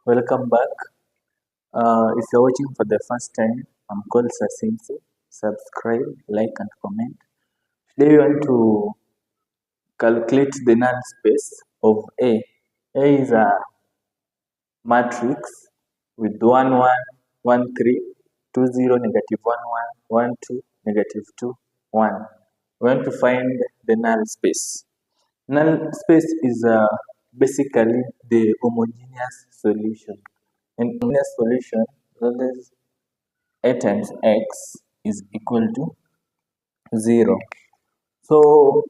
Welcome back. If you're watching for the first time, I'm called Sasimsi. Subscribe, like, and comment. Today we want to calculate the null space of A. A is a matrix with 1, 1, 1, 3, 2, 0, negative 1, 1, 1, 2, negative 2, 1. We want to find the null space. Null space is basically the homogeneous solution. And homogeneous solution always a times x is equal to 0. So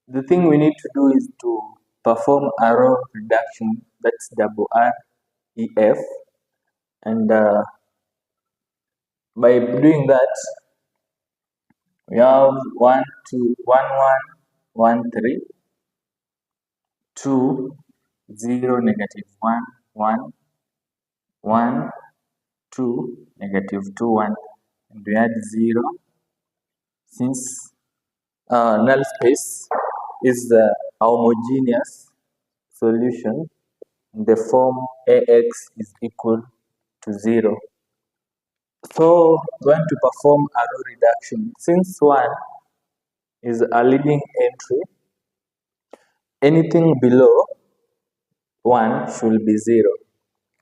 the thing we need to do is to perform a row reduction, that's double REF, and by doing that we have 1, 2, 1, 1, 1, 3, 2, 0, negative 1, 1, 1, 2, negative 2, 1, and we add 0 since null space is the homogeneous solution in the form AX is equal to 0. So we want to perform a row reduction. Since 1 is a leading entry, anything below 1 should be 0.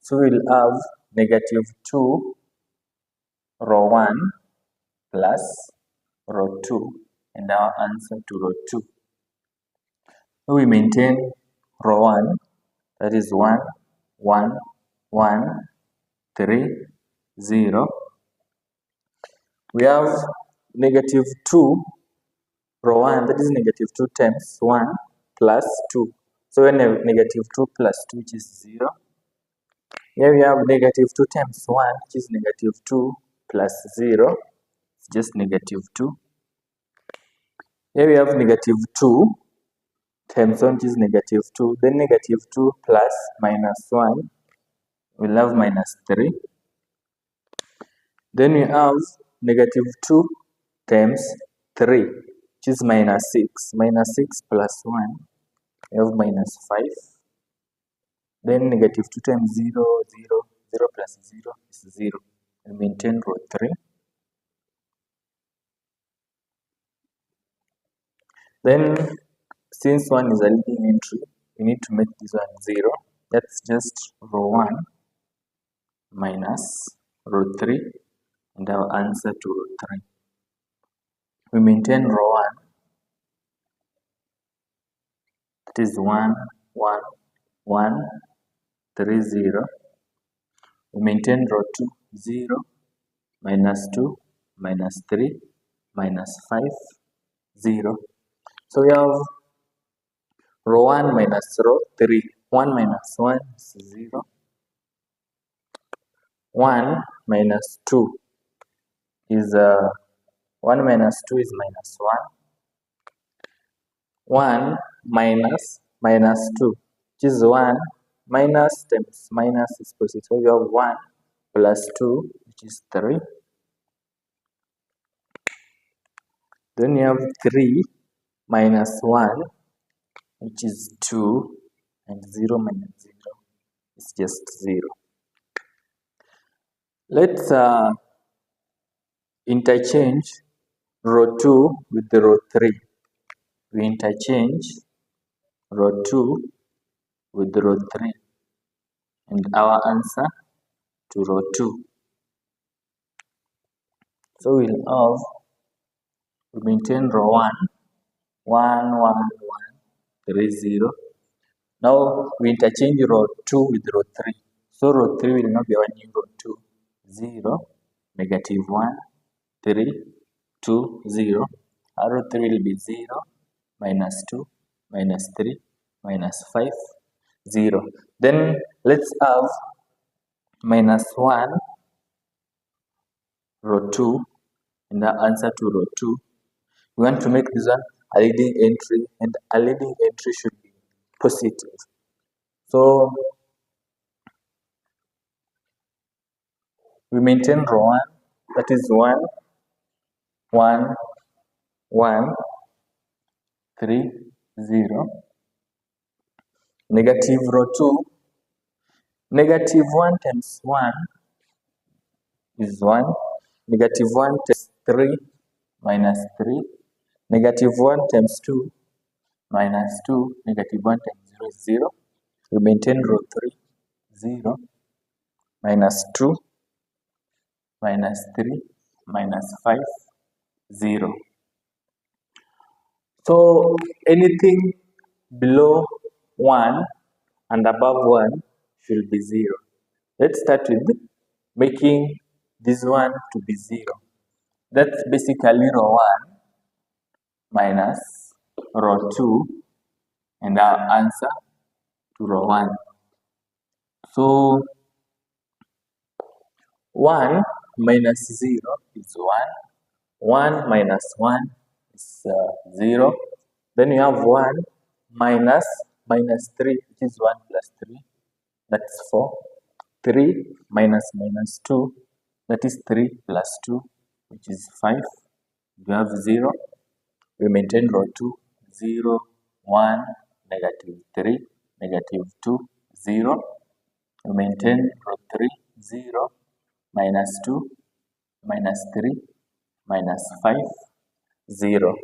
So we'll have negative 2 row 1 plus row 2 and our answer to row 2. So we maintain row 1, that is 1, 1, 1, 3, 0. We have negative 2 row 1, that is negative 2 times 1 plus 2. So when negative 2 plus 2, which is 0. Here we have negative 2 times 1, which is negative 2 plus 0. It's just negative 2. Here we have negative 2 times 1, which is negative 2. Then negative 2 plus minus 1, we'll have minus 3. Then we have negative 2 times 3, which is minus 6. Minus 6 plus 1, we have minus 5. Then negative 2 times 0, 0, 0 plus 0 is 0. We maintain row 3. Then since 1 is a leading entry, we need to make this one 0. That's just row 1 minus row 3 and our answer to row 3. We maintain row 1, that is 1, 1, 1, 3, 0. We maintain row 2, 0, minus 2, minus 3, minus 5, 0. So we have row 1 minus row 3. 1 minus 1 is 0. 1 minus 2 is 1 minus 2 is minus 1. 1 minus minus 2, which is 1 minus times minus is positive. So you have 1 plus 2, which is 3. Then you have 3 minus 1, which is 2, and 0 minus 0 is just 0. Let's interchange row 2 with the row 3. We interchange row 2 with row 3 and our answer to row 2. So we'll have, we maintain row 1, 1, 1, 1, 3, 0. Now we interchange row 2 with row 3. So row 3 will now be our new row 2. 0, negative 1, 3, 2, 0. Our row 3 will be 0, minus 2, minus 3, minus 5, 0. Then let's have minus 1 row 2 and the answer to row 2. We want to make this one a leading entry, and a leading entry should be positive. So we maintain row 1, that is 1, 1, 1, 3, 0. Negative row 2, Negative 1 times 1 is 1. Negative 1 times 3 minus 3. Negative 1 times 2 minus 2. Negative 1 times 0 is 0. We maintain row 3, 0, minus 2, minus 3, minus 5, 0. So anything below 1 and above 1 should be 0. Let's start with making this one to be 0. That's basically row 1 minus row 2 and our answer to row 1. So 1 minus 0 is 1. 1 minus 1 is 0. Then you have 1 minus 3, which is 1 plus 3. That's 4. 3 minus 2, that is 3 plus 2, which is 5. We have 0. We maintain row 2, 0, 1, negative 3, negative 2, 0. We maintain row 3, 0, minus 2, minus 3, minus 5, 0.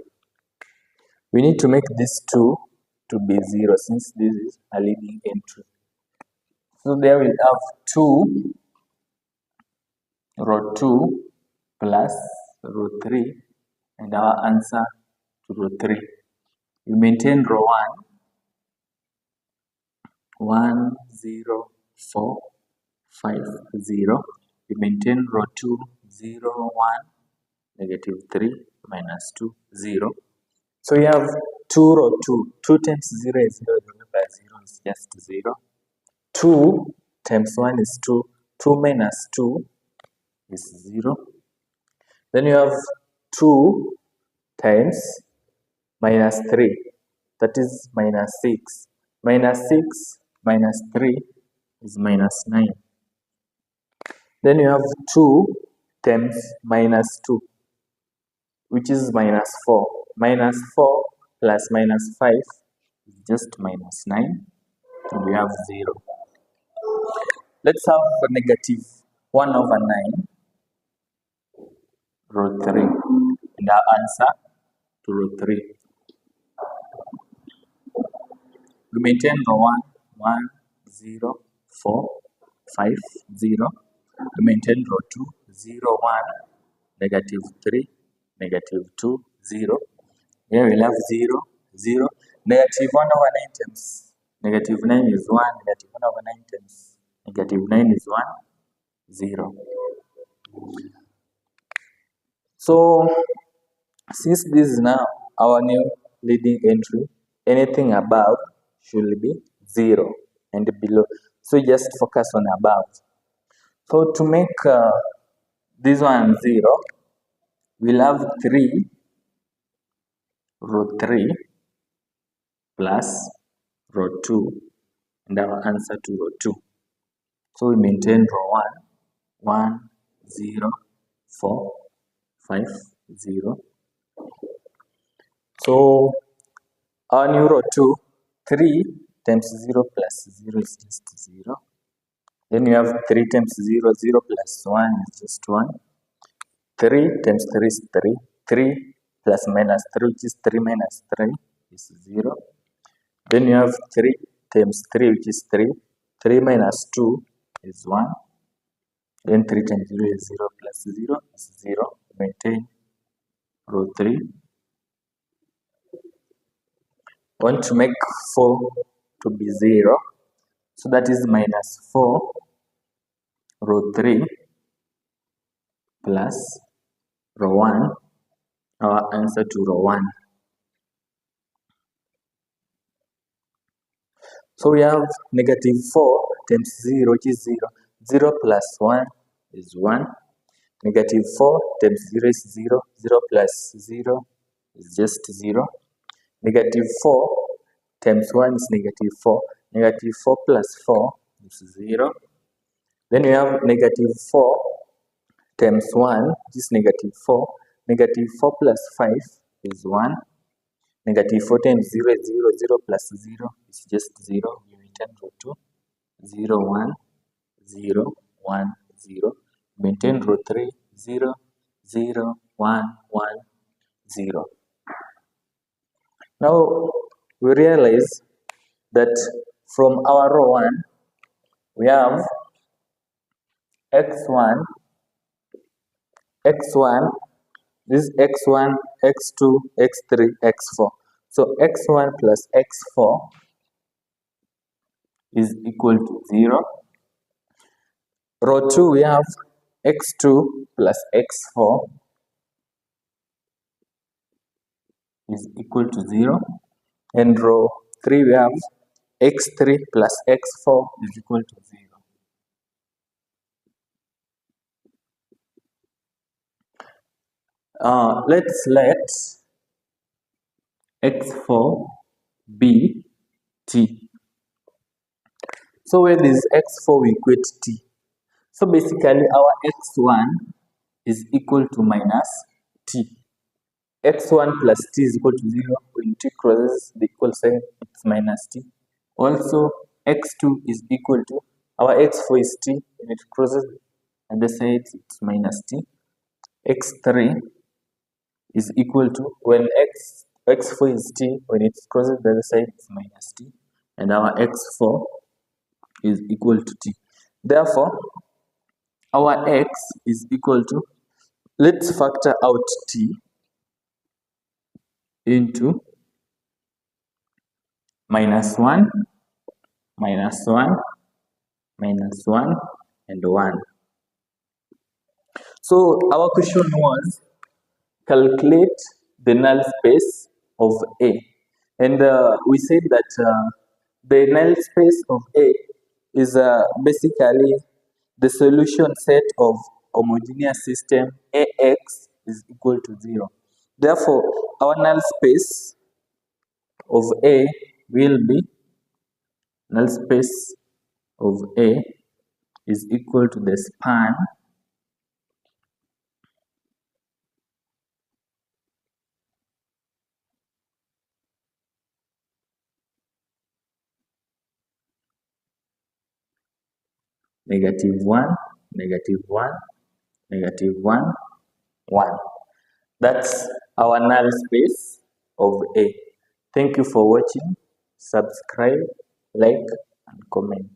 We need to make this 2 to be 0 since this is a leading entry. So there we have 2, row 2 plus row 3 and our answer to row 3. We maintain row 1, 0, 4, 5, 0. We maintain row 2, 0, 1, negative 3, minus 2, 0. So you have 2 row 2. 2 times 0 is 0. Remember 0 is just 0. 2 times 1 is 2. 2 minus 2 is 0. Then you have 2 times minus 3. That is minus 6. Minus 6 minus 3 is minus 9. Then you have 2 times minus 2, which is minus 4. Minus 4 plus minus 5 is just minus 9. And we have 0. Let's have a negative 1 over 9, row 3. And our answer to row 3. We maintain row 1, 0, 4, 5, 0. We maintain row 2, 0, 1, negative 3, negative 2, 0. Here we'll have 0, 0. Negative 1 over 9 times negative 9 is 1. Negative 1 over 9 times negative 9 is 1, 0. So since this is now our new leading entry, anything above should be 0 and below. So just focus on above. So to make this one 0, we'll have 3, row 3 plus row 2 and our answer to row 2. So we maintain row 1, 0, 4, 5, 0. So our new row 2, 3 times 0 plus 0 is just 0. Then you have 3 times 0, 0 plus 1 is just 1. 3 times 3 is 3. 3 plus minus 3, which is 3 minus 3 is 0. Then you have 3 times 3, which is 3. 3 minus 2 is 1. Then 3 times 0 is 0 plus 0 is 0. Maintain row 3. Want to make 4 to be 0. So that is minus 4, row 3 plus row 1. Our answer to row 1. So we have negative 4 times 0, which is 0. 0 plus 1 is 1. Negative 4 times 0 is 0. 0 plus 0 is just 0. Negative 4 times 1 is negative 4. Negative 4 plus 4 is 0. Then we have negative 4 times 1, which is negative 4. Negative 4 plus 5 is 1. Negative 4 times 0 is 0. 0 plus 0 is just 0. We return row 2, 0, 1. 0, 1, 0. Maintain row 3, 0, 0, 1, 1, 0. Now we realize that from our row 1 we have x1, x1, this is x1, x2, x3, x4. So x1 plus x4 is equal to 0. Row 2 we have x2 plus x4 is equal to 0. And row 3 we have x3 plus x4 is equal to 0. Let's let x4 be t. So where this x4 we equate t. So basically our x1 is equal to minus t. x1 plus t is equal to 0. When t crosses the equal sign, it's minus t. Also, x2 is equal to, our x4 is t. When it crosses on the sides, it's minus t. x3 is equal to, when x4 is t, when it crosses the other side, it's minus t. And our x4 is equal to t. Therefore, our x is equal to, let's factor out t into minus 1, minus 1, minus 1, and 1. So our question was, calculate the null space of A. And we said that the null space of A is basically the solution set of homogeneous system AX is equal to 0. Therefore, our null space of A will be, null space of A is equal to the span negative 1, negative 1, negative 1, 1. That's our null space of A. Thank you for watching. Subscribe, like, and comment.